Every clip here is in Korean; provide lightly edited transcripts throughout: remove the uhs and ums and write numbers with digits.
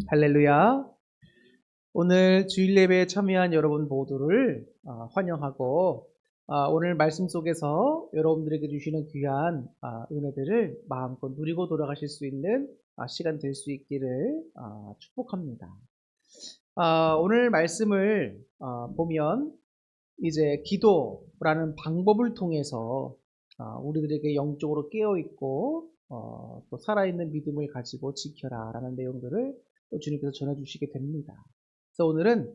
할렐루야. 오늘 주일 예배에 참여한 여러분 모두를 환영하고 오늘 말씀 속에서 여러분들에게 주시는 귀한 은혜들을 마음껏 누리고 돌아가실 수 있는 시간 될 수 있기를 축복합니다. 오늘 말씀을 보면 이제 기도라는 방법을 통해서 우리들에게 영적으로 깨어있고 또 살아있는 믿음을 가지고 지켜라 라는 내용들을 또 주님께서 전해주시게 됩니다. 그래서 오늘은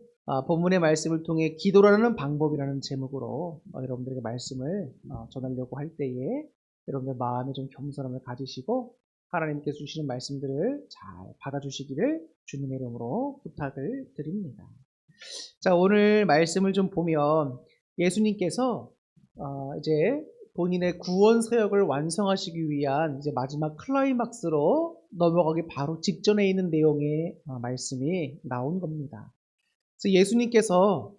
본문의 말씀을 통해 기도라는 방법이라는 제목으로 여러분들에게 말씀을 전하려고 할 때에 여러분들 마음에 좀 겸손함을 가지시고 하나님께서 주시는 말씀들을 잘 받아주시기를 주님의 이름으로 부탁을 드립니다. 자, 오늘 말씀을 좀 보면 예수님께서 이제 본인의 구원 사역을 완성하시기 위한 이제 마지막 클라이막스로 넘어가기 바로 직전에 있는 내용의 말씀이 나온 겁니다. 그래서 예수님께서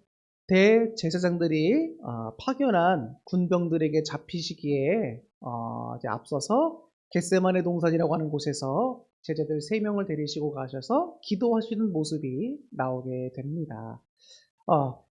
대제사장들이 파견한 군병들에게 잡히시기에 이제 앞서서 겟세마네 동산이라고 하는 곳에서 제자들 3명을 데리시고 가셔서 기도하시는 모습이 나오게 됩니다.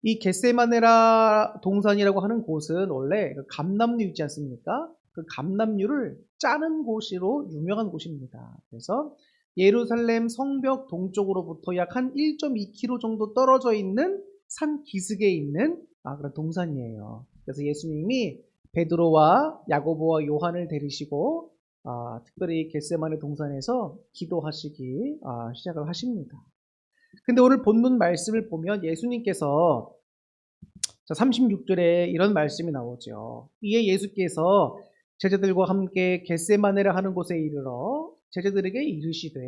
이 겟세마네라 동산이라고 하는 곳은 원래 감람류 있지 않습니까? 그 감람류를 짜는 곳으로 유명한 곳입니다. 그래서 예루살렘 성벽 동쪽으로부터 약 한 1.2km 정도 떨어져 있는 산 기슭에 있는 그런 동산이에요. 그래서 예수님이 베드로와 야고보와 요한을 데리시고 특별히 겟세마네 동산에서 기도하시기 시작을 하십니다. 근데 오늘 본문 말씀을 보면 예수님께서 36절에 이런 말씀이 나오죠. 이에 예수께서 제자들과 함께 겟세마네라 하는 곳에 이르러 제자들에게 이르시되,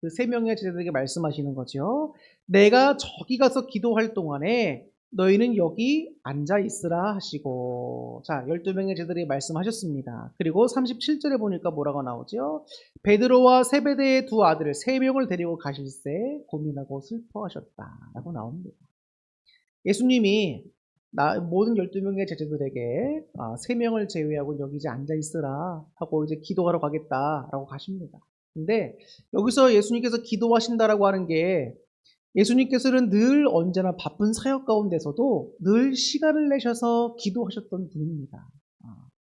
그 3명의 제자들에게 말씀하시는 거죠. 내가 저기 가서 기도할 동안에 너희는 여기 앉아 있으라 하시고, 자, 12명의 제자들이 말씀하셨습니다. 그리고 37절에 보니까 뭐라고 나오죠? 베드로와 세베대의 2 아들 3명을 데리고 가실새 고민하고 슬퍼하셨다 라고 나옵니다. 예수님이 모든 12명의 제자들에게 3명을 제외하고 여기 이제 앉아 있으라 하고 이제 기도하러 가겠다라고 가십니다. 근데 여기서 예수님께서 기도하신다라고 하는 게, 예수님께서는 늘 언제나 바쁜 사역 가운데서도 늘 시간을 내셔서 기도하셨던 분입니다.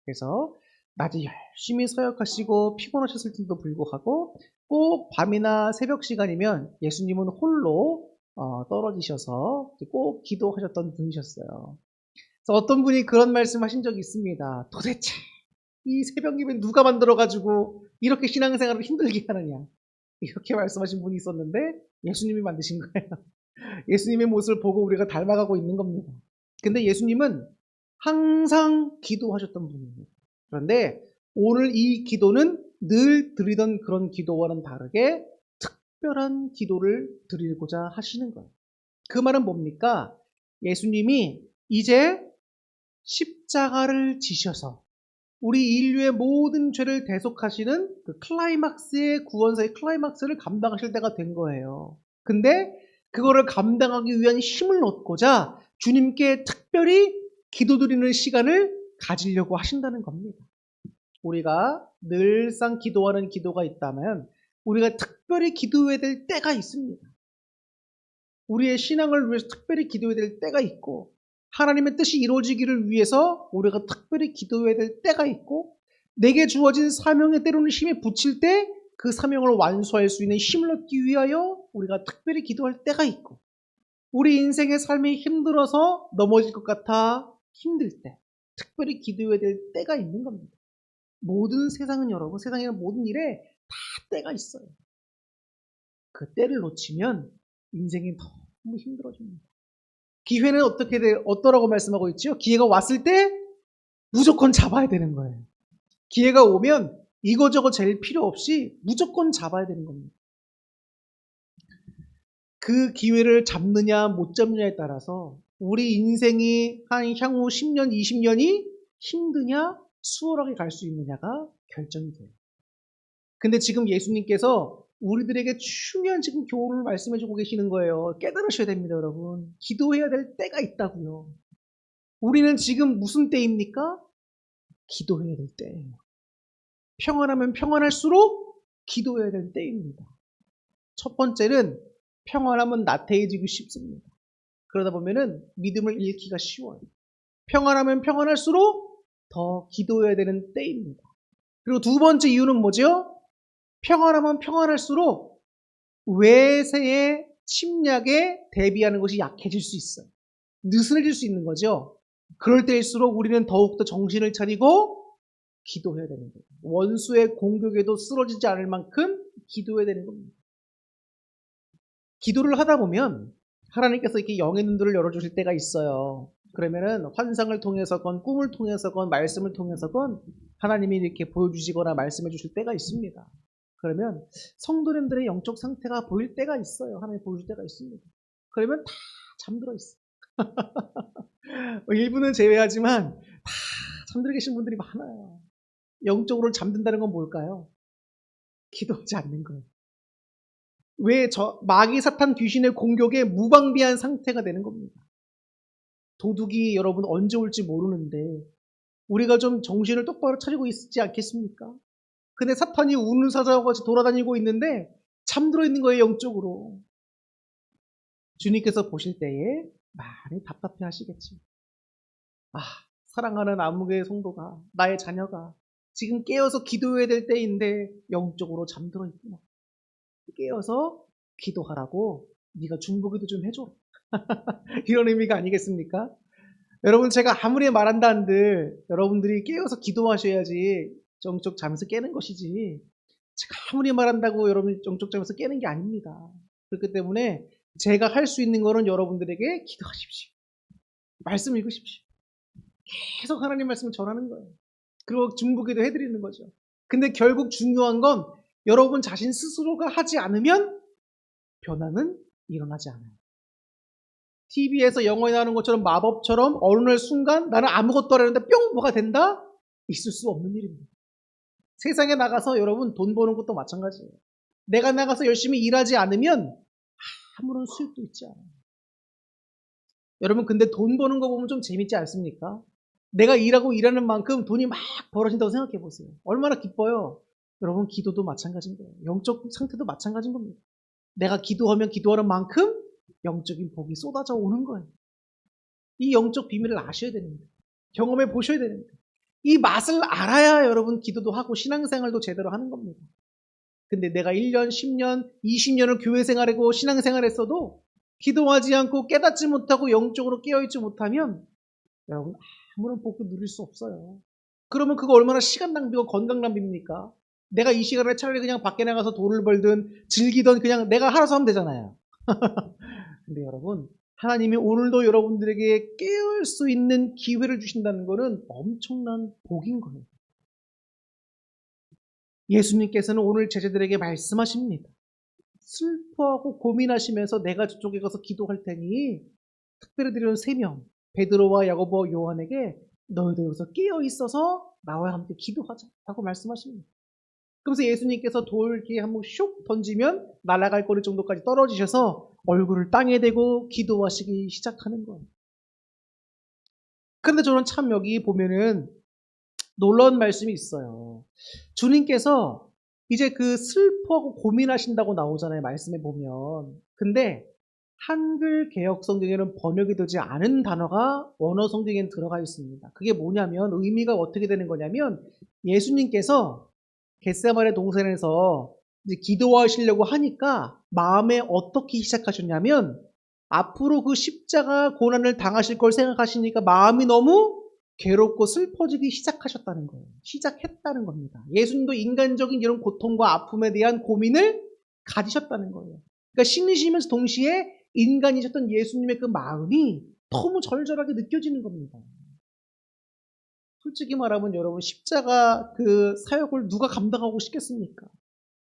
그래서 낮에 열심히 사역하시고 피곤하셨을 때도 불구하고 꼭 밤이나 새벽 시간이면 예수님은 홀로 떨어지셔서 꼭 기도하셨던 분이셨어요. 그래서 어떤 분이 그런 말씀 하신 적이 있습니다. 도대체 이 새벽이면 누가 만들어가지고 이렇게 신앙생활을 힘들게 하느냐, 이렇게 말씀하신 분이 있었는데 예수님이 만드신 거예요. 예수님의 모습을 보고 우리가 닮아가고 있는 겁니다. 근데 예수님은 항상 기도하셨던 분입니다. 그런데 오늘 이 기도는 늘 드리던 그런 기도와는 다르게 특별한 기도를 드리고자 하시는 거예요. 그 말은 뭡니까? 예수님이 이제 십자가를 지셔서 우리 인류의 모든 죄를 대속하시는 그 클라이막스의 구원사의 클라이막스를 감당하실 때가 된 거예요. 근데 그거를 감당하기 위한 힘을 얻고자 주님께 특별히 기도드리는 시간을 가지려고 하신다는 겁니다. 우리가 늘상 기도하는 기도가 있다면 우리가 특별히 기도해야 될 때가 있습니다. 우리의 신앙을 위해서 특별히 기도해야 될 때가 있고, 하나님의 뜻이 이루어지기를 위해서 우리가 특별히 기도해야 될 때가 있고, 내게 주어진 사명에 때로는 힘에 부칠 때 그 사명을 완수할 수 있는 힘을 얻기 위하여 우리가 특별히 기도할 때가 있고, 우리 인생의 삶이 힘들어서 넘어질 것 같아 힘들 때 특별히 기도해야 될 때가 있는 겁니다. 모든 세상은, 여러분, 세상에는 모든 일에 다 때가 있어요. 그 때를 놓치면 인생이 너무 힘들어집니다. 기회는 어떠라고 말씀하고 있죠? 기회가 왔을 때 무조건 잡아야 되는 거예요. 기회가 오면 이거저거 제일 필요 없이 무조건 잡아야 되는 겁니다. 그 기회를 잡느냐 못 잡느냐에 따라서 우리 인생이 한 향후 10년, 20년이 힘드냐 수월하게 갈 수 있느냐가 결정이 돼요. 근데 지금 예수님께서 우리들에게 중요한 지금 교훈을 말씀해주고 계시는 거예요. 깨달으셔야 됩니다, 여러분. 기도해야 될 때가 있다고요. 우리는 지금 무슨 때입니까? 기도해야 될 때예요. 평안하면 평안할수록 기도해야 될 때입니다. 첫 번째는 평안하면 나태해지기 쉽습니다. 그러다 보면은 믿음을 잃기가 쉬워요. 평안하면 평안할수록 더 기도해야 되는 때입니다. 그리고 두 번째 이유는 뭐죠? 평안하면 평안할수록 외세의 침략에 대비하는 것이 약해질 수 있어요. 느슨해질 수 있는 거죠. 그럴 때일수록 우리는 더욱더 정신을 차리고 기도해야 되는 거예요. 원수의 공격에도 쓰러지지 않을 만큼 기도해야 되는 겁니다. 기도를 하다 보면 하나님께서 이렇게 영의 눈들을 열어주실 때가 있어요. 그러면은 환상을 통해서건 꿈을 통해서건 말씀을 통해서건 하나님이 이렇게 보여주시거나 말씀해 주실 때가 있습니다. 그러면 성도님들의 영적 상태가 보일 때가 있어요. 하나님 보여줄 때가 있습니다. 그러면 다 잠들어 있어요. 일부는 제외하지만 다 잠들어 계신 분들이 많아요. 영적으로 잠든다는 건 뭘까요? 기도하지 않는 거예요. 왜 마귀 사탄 귀신의 공격에 무방비한 상태가 되는 겁니다. 도둑이 여러분 언제 올지 모르는데 우리가 좀 정신을 똑바로 차리고 있지 않겠습니까? 근데 사탄이 우는 사자와 같이 돌아다니고 있는데 잠들어 있는 거예요, 영적으로. 주님께서 보실 때에 많이 답답해 하시겠지. 아, 사랑하는 아무개 성도가, 나의 자녀가 지금 깨어서 기도해야 될 때인데 영적으로 잠들어 있구나. 깨어서 기도하라고 네가 중보기도 좀 해줘. 이런 의미가 아니겠습니까? 여러분, 제가 아무리 말한다 한들 여러분들이 깨어서 기도하셔야지 영적 잠에서 깨는 것이지, 제가 아무리 말한다고 여러분이 영적 잠에서 깨는 게 아닙니다. 그렇기 때문에 제가 할 수 있는 거는 여러분들에게 기도하십시오. 말씀 읽으십시오. 계속 하나님 말씀을 전하는 거예요. 그리고 중보기도 해드리는 거죠. 근데 결국 중요한 건 여러분 자신 스스로가 하지 않으면 변화는 일어나지 않아요. TV에서 영화에 나오는 것처럼 마법처럼 어느 날 순간 나는 아무것도 안 했는데 뿅 뭐가 된다? 있을 수 없는 일입니다. 세상에 나가서 여러분 돈 버는 것도 마찬가지예요. 내가 나가서 열심히 일하지 않으면 아무런 수익도 있지 않아요. 여러분, 근데 돈 버는 거 보면 좀 재밌지 않습니까? 내가 일하는 만큼 돈이 막 벌어진다고 생각해 보세요. 얼마나 기뻐요. 여러분, 기도도 마찬가지인 거예요. 영적 상태도 마찬가지인 겁니다. 내가 기도하면 기도하는 만큼 영적인 복이 쏟아져 오는 거예요. 이 영적 비밀을 아셔야 됩니다. 경험해 보셔야 됩니다. 이 맛을 알아야 여러분 기도도 하고 신앙생활도 제대로 하는 겁니다. 근데 내가 1년, 10년, 20년을 교회 생활하고 신앙생활 했어도 기도하지 않고 깨닫지 못하고 영적으로 깨어있지 못하면 여러분 아무런 복도 누릴 수 없어요. 그러면 그거 얼마나 시간 낭비고 건강 낭비입니까? 내가 이 시간에 차라리 그냥 밖에 나가서 돈을 벌든 즐기든 그냥 내가 알아서 하면 되잖아요. 근데 여러분, 하나님이 오늘도 여러분들에게 깨울 수 있는 기회를 주신다는 것은 엄청난 복인 거예요. 예수님께서는 오늘 제자들에게 말씀하십니다. 슬퍼하고 고민하시면서 내가 저쪽에 가서 기도할 테니 특별히 드리는 3명, 베드로와 야고보, 요한에게 너희도 여기서 깨어 있어서 나와 함께 기도하자 라고 말씀하십니다. 그러면서 예수님께서 돌 이렇게 한번 슉 던지면 날아갈 거리 정도까지 떨어지셔서 얼굴을 땅에 대고 기도하시기 시작하는 거예요. 그런데 저는 참 여기 보면은 놀라운 말씀이 있어요. 주님께서 이제 그 슬퍼하고 고민하신다고 나오잖아요. 말씀에 보면. 근데 한글 개역 성경에는 번역이 되지 않은 단어가 원어 성경에는 들어가 있습니다. 그게 뭐냐면 의미가 어떻게 되는 거냐면 예수님께서 겟세마네 동산에서 이제 기도하시려고 하니까 마음에 어떻게 시작하셨냐면 앞으로 그 십자가 고난을 당하실 걸 생각하시니까 마음이 너무 괴롭고 슬퍼지기 시작하셨다는 거예요. 시작했다는 겁니다. 예수님도 인간적인 이런 고통과 아픔에 대한 고민을 가지셨다는 거예요. 그러니까 신이시면서 동시에 인간이셨던 예수님의 그 마음이 너무 절절하게 느껴지는 겁니다. 솔직히 말하면 여러분 십자가 그 사역을 누가 감당하고 싶겠습니까?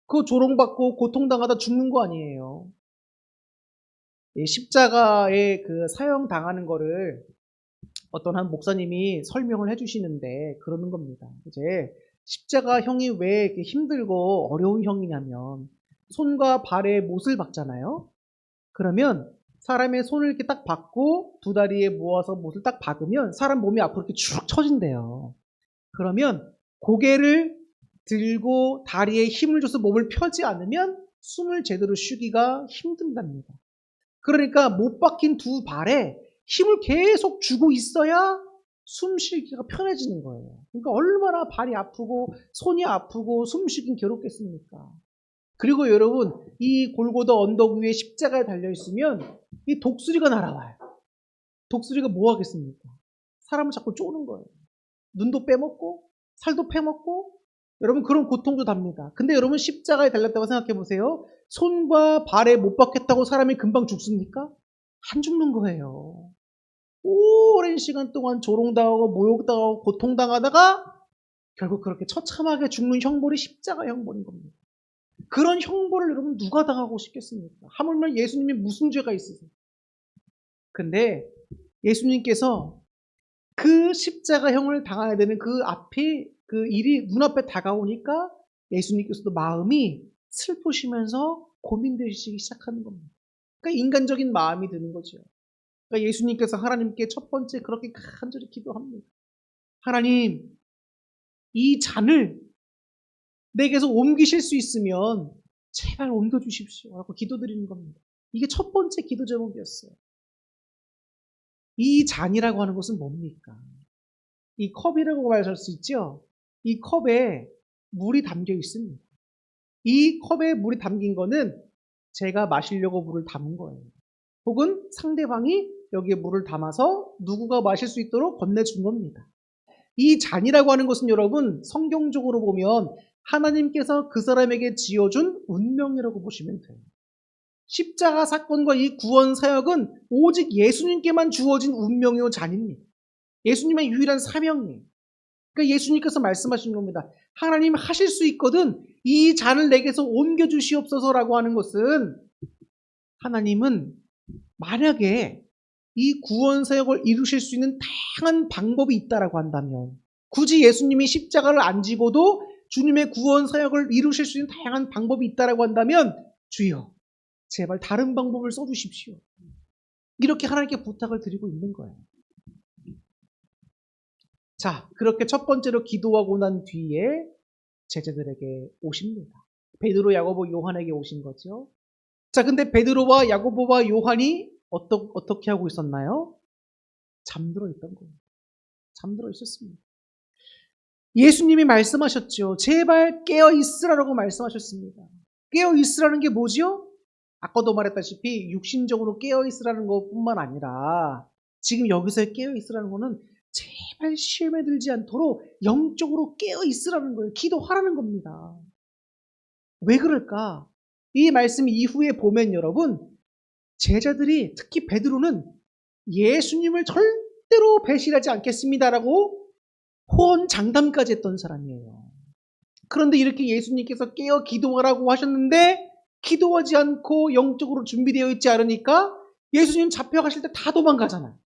그거 조롱받고 고통당하다 죽는 거 아니에요. 십자가에 그 사형 당하는 거를 어떤 한 목사님이 설명을 해주시는데 그러는 겁니다. 이제 십자가 형이 왜 이렇게 힘들고 어려운 형이냐면 손과 발에 못을 박잖아요. 그러면 사람의 손을 이렇게 딱 박고 두 다리에 모아서 못을 딱 박으면 사람 몸이 앞으로 이렇게 쭉 처진대요. 그러면 고개를 들고 다리에 힘을 줘서 몸을 펴지 않으면 숨을 제대로 쉬기가 힘든답니다. 그러니까 못 박힌 두 발에 힘을 계속 주고 있어야 숨 쉬기가 편해지는 거예요. 그러니까 얼마나 발이 아프고 손이 아프고 숨 쉬긴 괴롭겠습니까? 그리고 여러분, 이 골고다 언덕 위에 십자가에 달려있으면 이 독수리가 날아와요. 독수리가 뭐 하겠습니까? 사람을 자꾸 쪼는 거예요. 눈도 빼먹고 살도 패먹고 여러분 그런 고통도 답니다. 근데 여러분 십자가에 달렸다고 생각해 보세요. 손과 발에 못 박혔다고 사람이 금방 죽습니까? 안 죽는 거예요. 오랜 시간 동안 조롱당하고 모욕당하고 고통당하다가 결국 그렇게 처참하게 죽는 형벌이 십자가 형벌인 겁니다. 그런 형벌을 여러분 누가 당하고 싶겠습니까? 하물며 예수님이 무슨 죄가 있으세요? 근데 예수님께서 그 십자가형을 당해야 되는 그 앞에 그 일이 눈앞에 다가오니까 예수님께서도 마음이 슬프시면서 고민되시기 시작하는 겁니다. 그러니까 인간적인 마음이 드는 거죠. 그러니까 예수님께서 하나님께 첫 번째 그렇게 간절히 기도합니다. 하나님, 이 잔을 내게서 옮기실 수 있으면 제발 옮겨주십시오. 라고 기도드리는 겁니다. 이게 첫 번째 기도 제목이었어요. 이 잔이라고 하는 것은 뭡니까? 이 컵이라고 말할 수 있죠? 이 컵에 물이 담겨 있습니다. 이 컵에 물이 담긴 거는 제가 마시려고 물을 담은 거예요. 혹은 상대방이 여기에 물을 담아서 누구가 마실 수 있도록 건네준 겁니다. 이 잔이라고 하는 것은 여러분 성경적으로 보면 하나님께서 그 사람에게 지어준 운명이라고 보시면 돼요. 십자가 사건과 이 구원 사역은 오직 예수님께만 주어진 운명이요 잔입니다. 예수님의 유일한 사명이에요. 그러니까 예수님께서 말씀하신 겁니다. 하나님 하실 수 있거든 이 잔을 내게서 옮겨주시옵소서라고 하는 것은 하나님은 만약에 이 구원 사역을 이루실 수 있는 다양한 방법이 있다라고 한다면 굳이 예수님이 십자가를 안 지고도 주님의 구원 사역을 이루실 수 있는 다양한 방법이 있다라고 한다면 주여 제발 다른 방법을 써주십시오. 이렇게 하나님께 부탁을 드리고 있는 거예요. 자, 그렇게 첫 번째로 기도하고 난 뒤에 제자들에게 오십니다. 베드로, 야고보, 요한에게 오신 거죠. 자, 근데 베드로와 야고보와 요한이 어떻게 하고 있었나요? 잠들어 있던 거예요. 잠들어 있었습니다. 예수님이 말씀하셨죠. 제발 깨어 있으라고 말씀하셨습니다. 깨어 있으라는 게 뭐지요? 아까도 말했다시피 육신적으로 깨어 있으라는 것뿐만 아니라 지금 여기서 깨어 있으라는 거는 제발 시험에 들지 않도록 영적으로 깨어 있으라는 거예요. 기도하라는 겁니다. 왜 그럴까? 이 말씀 이후에 보면 여러분 제자들이 특히 베드로는 예수님을 절대로 배신하지 않겠습니다라고 호언장담까지 했던 사람이에요. 그런데 이렇게 예수님께서 깨어 기도하라고 하셨는데 기도하지 않고 영적으로 준비되어 있지 않으니까 예수님 잡혀가실 때 다 도망가잖아요.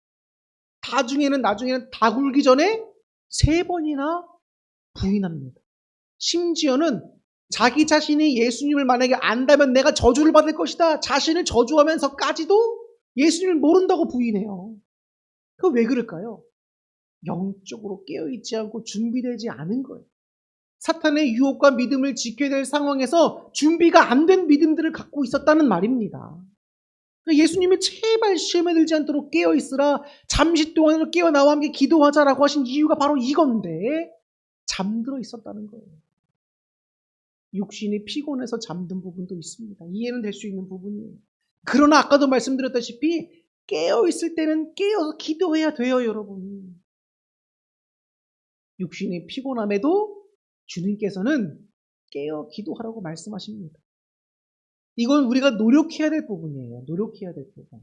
나중에는 다 굴기 전에 3번이나 부인합니다. 심지어는 자기 자신이 예수님을 만약에 안다면 내가 저주를 받을 것이다. 자신을 저주하면서까지도 예수님을 모른다고 부인해요. 그거 왜 그럴까요? 영적으로 깨어있지 않고 준비되지 않은 거예요. 사탄의 유혹과 믿음을 지켜야 될 상황에서 준비가 안 된 믿음들을 갖고 있었다는 말입니다. 예수님이 제발 시험에 들지 않도록 깨어있으라 잠시 동안으로 깨어나와 함께 기도하자라고 하신 이유가 바로 이건데 잠들어 있었다는 거예요. 육신이 피곤해서 잠든 부분도 있습니다. 이해는 될 수 있는 부분이에요. 그러나 아까도 말씀드렸다시피 깨어있을 때는 깨어서 기도해야 돼요, 여러분. 육신이 피곤함에도 주님께서는 깨어 기도하라고 말씀하십니다. 이건 우리가 노력해야 될 부분이에요. 노력해야 될 부분.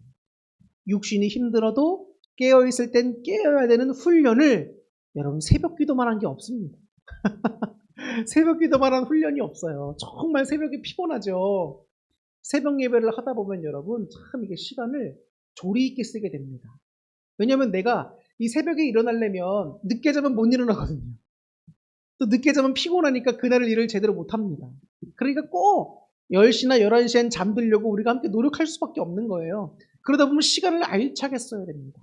육신이 힘들어도 깨어있을 땐 깨어야 되는 훈련을 여러분 새벽 기도만 한 게 없습니다. 새벽 기도만 한 훈련이 없어요. 정말 새벽에 피곤하죠. 새벽 예배를 하다 보면 여러분 참 이게 시간을 조리 있게 쓰게 됩니다. 왜냐하면 내가 이 새벽에 일어나려면 늦게 자면 못 일어나거든요. 또 늦게 자면 피곤하니까 그날을 일을 제대로 못합니다. 그러니까 꼭 10시나 11시엔 잠들려고 우리가 함께 노력할 수밖에 없는 거예요. 그러다 보면 시간을 알차게 써야 됩니다.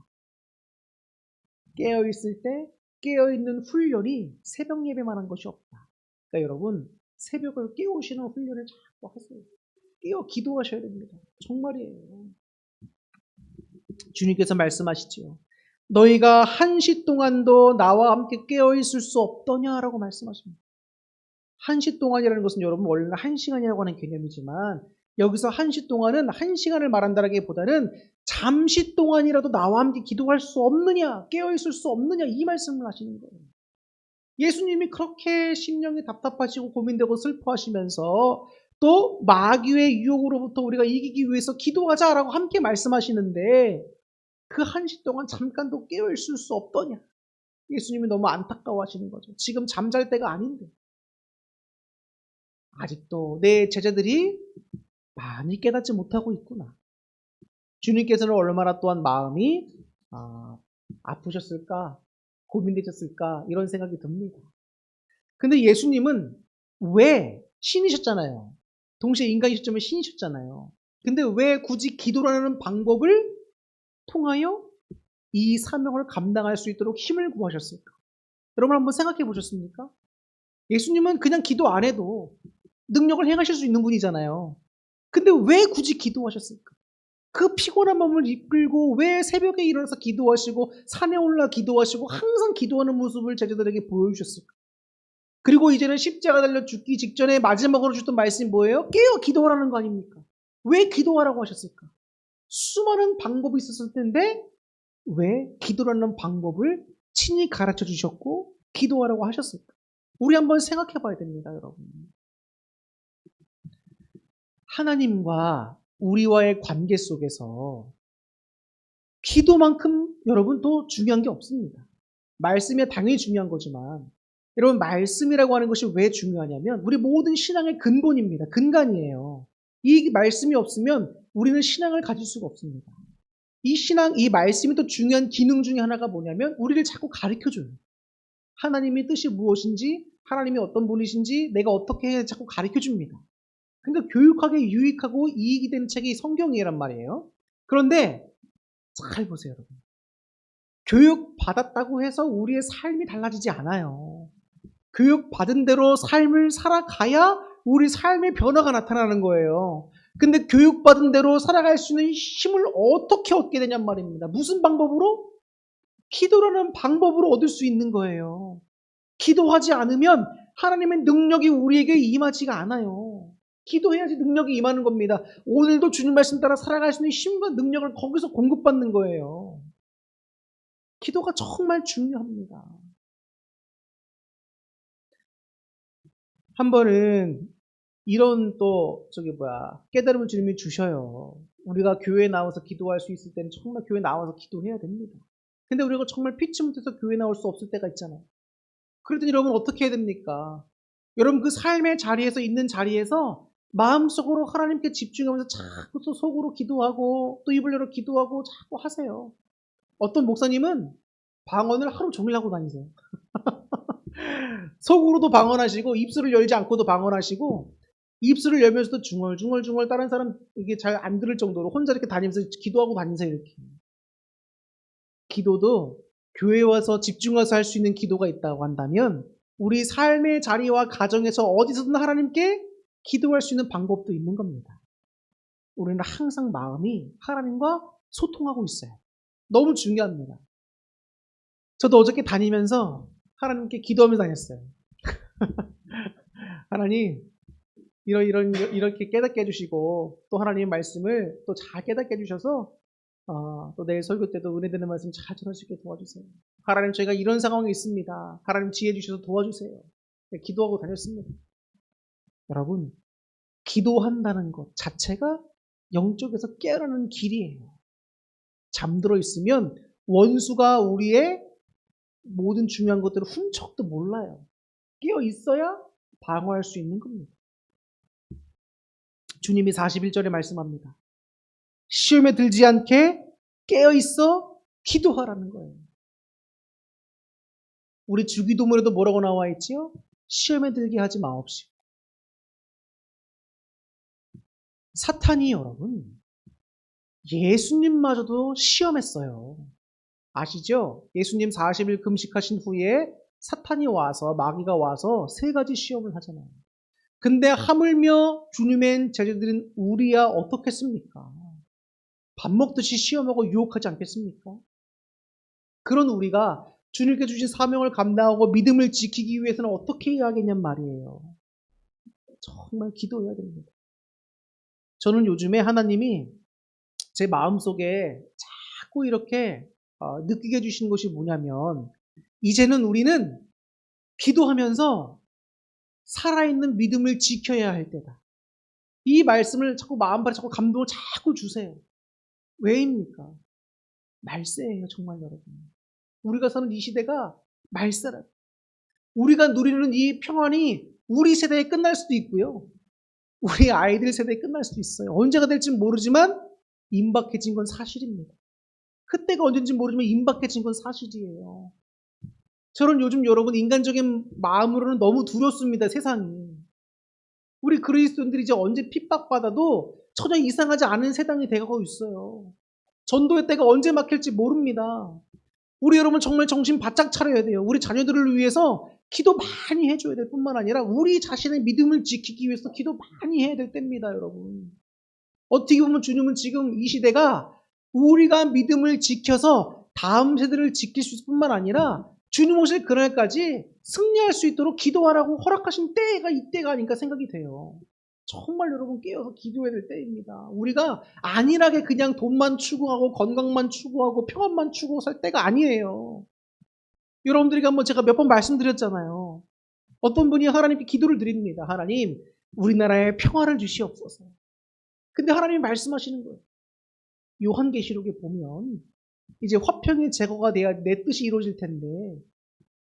깨어있을 때 깨어있는 훈련이 새벽 예배만 한 것이 없다. 그러니까 여러분 새벽을 깨우시는 훈련을 자꾸 하세요. 깨어 기도하셔야 됩니다. 정말이에요. 주님께서 말씀하시지요. 너희가 1시 동안도 나와 함께 깨어 있을 수 없더냐라고 말씀하십니다. 1시 동안이라는 것은 여러분 원래는 1시간이라고 하는 개념이지만 여기서 1시 동안은 1시간을 말한다기보다는 잠시 동안이라도 나와 함께 기도할 수 없느냐, 깨어있을 수 없느냐 이 말씀을 하시는 거예요. 예수님이 그렇게 심령이 답답하시고 고민되고 슬퍼하시면서 또 마귀의 유혹으로부터 우리가 이기기 위해서 기도하자라고 함께 말씀하시는데 그 1시 동안 잠깐도 깨어있을 수 없더냐. 예수님이 너무 안타까워하시는 거죠. 지금 잠잘 때가 아닌데. 아직도 내 제자들이 많이 깨닫지 못하고 있구나. 주님께서는 얼마나 또한 마음이 아프셨을까, 고민되셨을까 이런 생각이 듭니다. 근데 예수님은 왜 신이셨잖아요. 동시에 인간이셨지만 신이셨잖아요. 근데 왜 굳이 기도라는 방법을 통하여 이 사명을 감당할 수 있도록 힘을 구하셨을까? 여러분 한번 생각해 보셨습니까? 예수님은 그냥 기도 안 해도 능력을 행하실 수 있는 분이잖아요. 근데 왜 굳이 기도하셨을까? 그 피곤한 마음을 이끌고 왜 새벽에 일어나서 기도하시고 산에 올라 기도하시고 항상 기도하는 모습을 제자들에게 보여주셨을까? 그리고 이제는 십자가 달려 죽기 직전에 마지막으로 주셨던 말씀이 뭐예요? 깨어 기도하라는 거 아닙니까? 왜 기도하라고 하셨을까? 수많은 방법이 있었을 텐데 왜 기도라는 방법을 친히 가르쳐 주셨고 기도하라고 하셨을까? 우리 한번 생각해 봐야 됩니다, 여러분. 하나님과 우리와의 관계 속에서 기도만큼 여러분 또 중요한 게 없습니다. 말씀이 당연히 중요한 거지만 여러분 말씀이라고 하는 것이 왜 중요하냐면 우리 모든 신앙의 근본입니다. 근간이에요. 이 말씀이 없으면 우리는 신앙을 가질 수가 없습니다. 이 신앙, 이 말씀이 또 중요한 기능 중에 하나가 뭐냐면 우리를 자꾸 가르쳐줘요. 하나님의 뜻이 무엇인지, 하나님이 어떤 분이신지, 내가 어떻게 해야 자꾸 가르쳐줍니다. 그러니까 교육하기 유익하고 이익이 되는 책이 성경이란 말이에요. 그런데 잘 보세요, 여러분. 교육 받았다고 해서 우리의 삶이 달라지지 않아요. 교육 받은 대로 삶을 살아가야 우리 삶의 변화가 나타나는 거예요. 근데 교육 받은 대로 살아갈 수 있는 힘을 어떻게 얻게 되냔 말입니다. 무슨 방법으로? 기도라는 방법으로 얻을 수 있는 거예요. 기도하지 않으면 하나님의 능력이 우리에게 임하지가 않아요. 기도해야지 능력이 임하는 겁니다. 오늘도 주님 말씀 따라 살아갈 수 있는 힘과 능력을 거기서 공급받는 거예요. 기도가 정말 중요합니다. 한 번은 이런 깨달음을 주님이 주셔요. 우리가 교회에 나와서 기도할 수 있을 때는 정말 교회에 나와서 기도해야 됩니다. 근데 우리가 정말 피치 못해서 교회 나올 수 없을 때가 있잖아요. 그럴 때 여러분 어떻게 해야 됩니까? 여러분 그 삶의 자리에서 있는 자리에서 마음속으로 하나님께 집중하면서 자꾸 또 속으로 기도하고 또 입을 열어 기도하고 자꾸 하세요. 어떤 목사님은 방언을 하루 종일 하고 다니세요. 속으로도 방언하시고 입술을 열지 않고도 방언하시고 입술을 열면서도 중얼중얼 다른 사람 이게 잘 안 들을 정도로 혼자 이렇게 다니면서 기도하고 다니세요. 이렇게. 기도도 교회에 와서 집중해서 할 수 있는 기도가 있다고 한다면 우리 삶의 자리와 가정에서 어디서든 하나님께 기도할 수 있는 방법도 있는 겁니다. 우리는 항상 마음이 하나님과 소통하고 있어요. 너무 중요합니다. 저도 어저께 다니면서 하나님께 기도하면서 다녔어요. 하나님, 이렇게 깨닫게 해주시고, 또 하나님의 말씀을 또 잘 깨닫게 해주셔서, 또 내일 설교 때도 은혜 되는 말씀 잘 전할 수 있게 도와주세요. 하나님, 저희가 이런 상황에 있습니다. 하나님 지혜 주셔서 도와주세요. 네, 기도하고 다녔습니다. 여러분, 기도한다는 것 자체가 영적에서 깨어나는 길이에요. 잠들어 있으면 원수가 우리의 모든 중요한 것들을 훔쳐도 몰라요. 깨어 있어야 방어할 수 있는 겁니다. 주님이 41절에 말씀합니다. 시험에 들지 않게 깨어 있어 기도하라는 거예요. 우리 주기도문에도 뭐라고 나와 있지요? 시험에 들게 하지 마옵시고. 사탄이 여러분 예수님마저도 시험했어요. 아시죠? 예수님 40일 금식하신 후에 사탄이 와서 마귀가 와서 세 가지 시험을 하잖아요. 근데 하물며 주님의 제자들은 우리야 어떻겠습니까? 밥 먹듯이 시험하고 유혹하지 않겠습니까? 그런 우리가 주님께 주신 사명을 감당하고 믿음을 지키기 위해서는 어떻게 해야 하겠냔 말이에요. 정말 기도해야 됩니다. 저는 요즘에 하나님이 제 마음속에 자꾸 이렇게 느끼게 해주시는 것이 뭐냐면, 이제는 우리는 기도하면서 살아있는 믿음을 지켜야 할 때다. 이 말씀을 자꾸 마음밭에 자꾸 감동을 자꾸 주세요. 왜입니까? 말세예요, 정말 여러분. 우리가 사는 이 시대가 말세라. 우리가 누리는 이 평안이 우리 세대에 끝날 수도 있고요. 우리 아이들 세대에 끝날 수도 있어요. 언제가 될지는 모르지만 임박해진 건 사실입니다. 그때가 언젠지 모르지만 임박해진 건 사실이에요. 저는 요즘 여러분 인간적인 마음으로는 너무 두렵습니다, 세상이. 우리 그리스도인들이 이제 언제 핍박받아도 전혀 이상하지 않은 세상이 돼가고 있어요. 전도의 때가 언제 막힐지 모릅니다. 우리 여러분 정말 정신 바짝 차려야 돼요. 우리 자녀들을 위해서 기도 많이 해줘야 될 뿐만 아니라 우리 자신의 믿음을 지키기 위해서 기도 많이 해야 될 때입니다, 여러분. 어떻게 보면 주님은 지금 이 시대가 우리가 믿음을 지켜서 다음 세대를 지킬 수 있을 뿐만 아니라 주님 오실 그날까지 승리할 수 있도록 기도하라고 허락하신 때가 이때가 아닌가 생각이 돼요. 정말 여러분 깨어서 기도해야 될 때입니다. 우리가 안일하게 그냥 돈만 추구하고 건강만 추구하고 평안만 추구하고 살 때가 아니에요. 여러분들에게 한번 제가 몇 번 말씀드렸잖아요. 어떤 분이 하나님께 기도를 드립니다. 하나님, 우리나라에 평화를 주시옵소서. 근데 하나님이 말씀하시는 거예요. 요한계시록에 보면 이제 화평의 제거가 돼야 내 뜻이 이루어질 텐데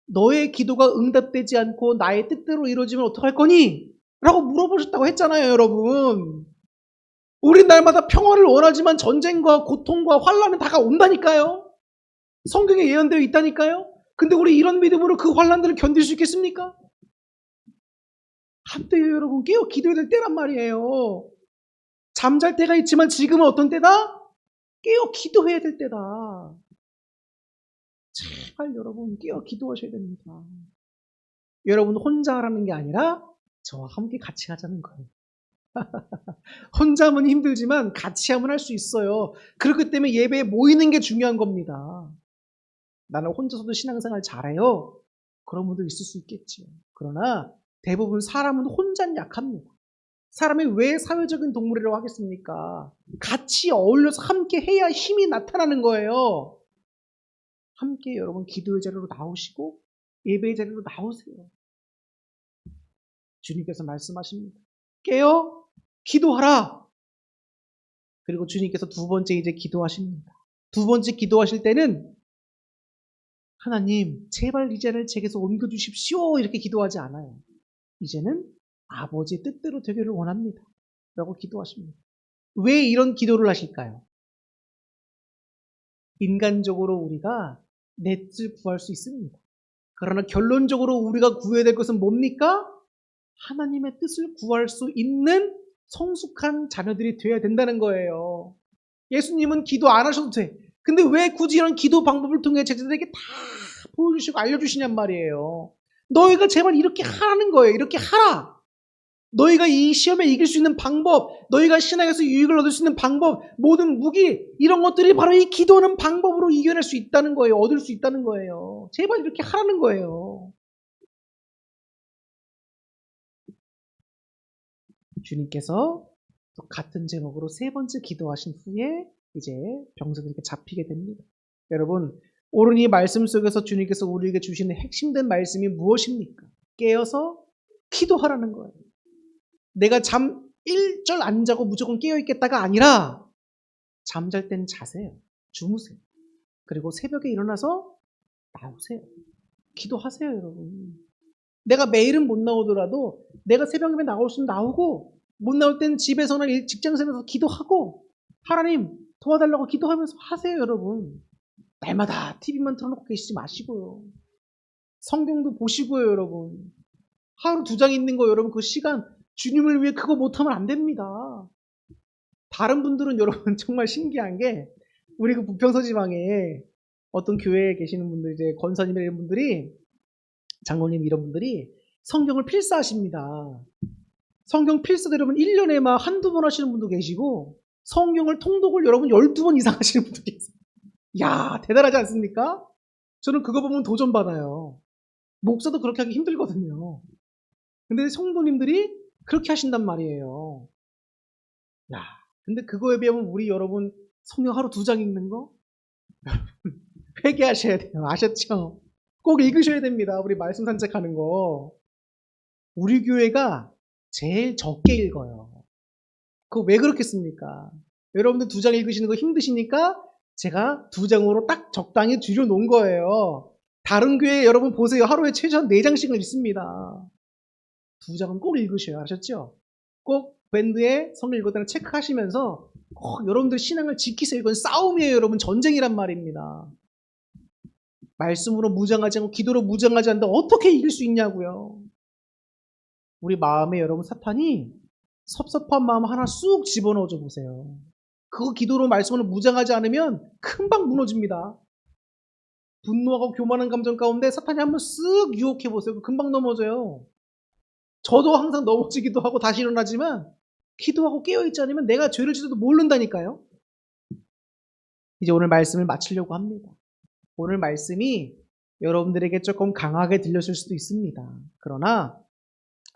너의 기도가 응답되지 않고 나의 뜻대로 이루어지면 어떡할 거니? 라고 물어보셨다고 했잖아요, 여러분. 우리 날마다 평화를 원하지만 전쟁과 고통과 환란은 다가 온다니까요. 성경에 예언되어 있다니까요. 근데 우리 이런 믿음으로 그 환란들을 견딜 수 있겠습니까? 안 돼요, 여러분. 깨어 기도해야 될 때란 말이에요. 잠잘 때가 있지만 지금은 어떤 때다? 깨어 기도해야 될 때다. 제발 여러분 깨어 기도하셔야 됩니다. 여러분 혼자 하라는 게 아니라 저와 함께 같이 하자는 거예요. 혼자 하면 힘들지만 같이 하면 할 수 있어요. 그렇기 때문에 예배에 모이는 게 중요한 겁니다. 나는 혼자서도 신앙생활 잘해요. 그런 분들 있을 수 있겠지요. 그러나 대부분 사람은 혼자는 약합니다. 사람이 왜 사회적인 동물이라고 하겠습니까? 같이 어울려서 함께 해야 힘이 나타나는 거예요. 함께 여러분 기도의 자리로 나오시고 예배의 자리로 나오세요. 주님께서 말씀하십니다. 깨어 기도하라. 그리고 주님께서 두 번째 이제 기도하십니다. 두 번째 기도하실 때는 하나님 제발 이 자리를 제게서 옮겨주십시오 이렇게 기도하지 않아요. 이제는 아버지의 뜻대로 되기를 원합니다. 라고 기도하십니다. 왜 이런 기도를 하실까요? 인간적으로 우리가 내 뜻을 구할 수 있습니다. 그러나 결론적으로 우리가 구해야 될 것은 뭡니까? 하나님의 뜻을 구할 수 있는 성숙한 자녀들이 되어야 된다는 거예요. 예수님은 기도 안 하셔도 돼. 근데 왜 굳이 이런 기도 방법을 통해 제자들에게 다 보여주시고 알려주시냔 말이에요. 너희가 제발 이렇게 하라는 거예요. 이렇게 하라. 너희가 이 시험에 이길 수 있는 방법, 너희가 신앙에서 유익을 얻을 수 있는 방법, 모든 무기, 이런 것들이 바로 이 기도하는 방법으로 이겨낼 수 있다는 거예요. 얻을 수 있다는 거예요. 제발 이렇게 하라는 거예요. 주님께서 또 같은 제목으로 세 번째 기도하신 후에 이제 병자들에게 잡히게 됩니다. 여러분, 오늘 이 말씀 속에서 주님께서 우리에게 주시는 핵심된 말씀이 무엇입니까? 깨어서 기도하라는 거예요. 내가 잠 1절 안 자고 무조건 깨어있겠다가 아니라 잠잘 땐 자세요. 주무세요. 그리고 새벽에 일어나서 나오세요. 기도하세요, 여러분. 내가 매일은 못 나오더라도 내가 새벽에 나올 수는 나오고 못 나올 때는 집에서나 직장에서 기도하고 하나님 도와달라고 기도하면서 하세요, 여러분. 날마다 TV만 틀어놓고 계시지 마시고요. 성경도 보시고요, 여러분. 하루 2장 있는 거 여러분 그 시간 주님을 위해 그거 못하면 안 됩니다. 다른 분들은 여러분 정말 신기한 게 우리 그 부평서 지방에 어떤 교회에 계시는 분들 이제 권사님 이런 분들이 장로님 이런 분들이 성경을 필사하십니다. 성경 필사도 여러분 1년에 막 한두 번 하시는 분도 계시고 성경을 통독을 여러분 12번 이상 하시는 분도 계세요. 야, 대단하지 않습니까? 저는 그거 보면 도전받아요. 목사도 그렇게 하기 힘들거든요. 근데 성도님들이 그렇게 하신단 말이에요. 야, 근데 그거에 비하면 우리 여러분 성경 하루 2장 읽는 거? 회개하셔야 돼요. 아셨죠? 꼭 읽으셔야 됩니다. 우리 말씀 산책하는 거. 우리 교회가 제일 적게 읽어요. 그거 왜 그렇겠습니까? 여러분들 2장 읽으시는 거 힘드시니까 제가 2장으로 딱 적당히 줄여놓은 거예요. 다른 교회 여러분 보세요. 하루에 최소한 4장씩을 읽습니다. 2장은 꼭 읽으셔야 아셨죠? 꼭 밴드에 성경 읽었다는 체크하시면서 꼭 여러분들 신앙을 지키세요. 이건 싸움이에요. 여러분 전쟁이란 말입니다. 말씀으로 무장하지 않고 기도로 무장하지 않는데 어떻게 이길 수 있냐고요. 우리 마음에 여러분 사탄이 섭섭한 마음 하나 쑥 집어넣어줘 보세요. 그거 기도로 말씀으로 무장하지 않으면 금방 무너집니다. 분노하고 교만한 감정 가운데 사탄이 한번 쓱 유혹해 보세요. 금방 넘어져요. 저도 항상 넘어지기도 하고 다시 일어나지만 기도하고 깨어있지 않으면 내가 죄를 지어도 모른다니까요. 이제 오늘 말씀을 마치려고 합니다. 오늘 말씀이 여러분들에게 조금 강하게 들렸을 수도 있습니다. 그러나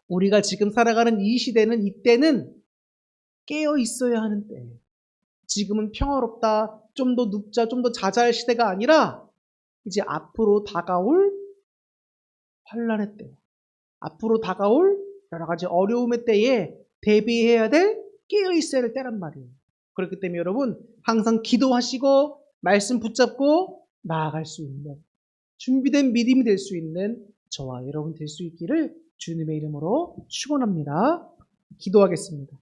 우리가 지금 살아가는 이 시대는 이때는 깨어 있어야 하는 때. 지금은 평화롭다, 좀 더 눕자, 좀 더 자자할 시대가 아니라 이제 앞으로 다가올 환란의 때, 앞으로 다가올 여러 가지 어려움의 때에 대비해야 될 깨어 있어야 될 때란 말이에요. 그렇기 때문에 여러분 항상 기도하시고 말씀 붙잡고 나아갈 수 있는 준비된 믿음이 될 수 있는 저와 여러분 될 수 있기를 주님의 이름으로 축원합니다. 기도하겠습니다.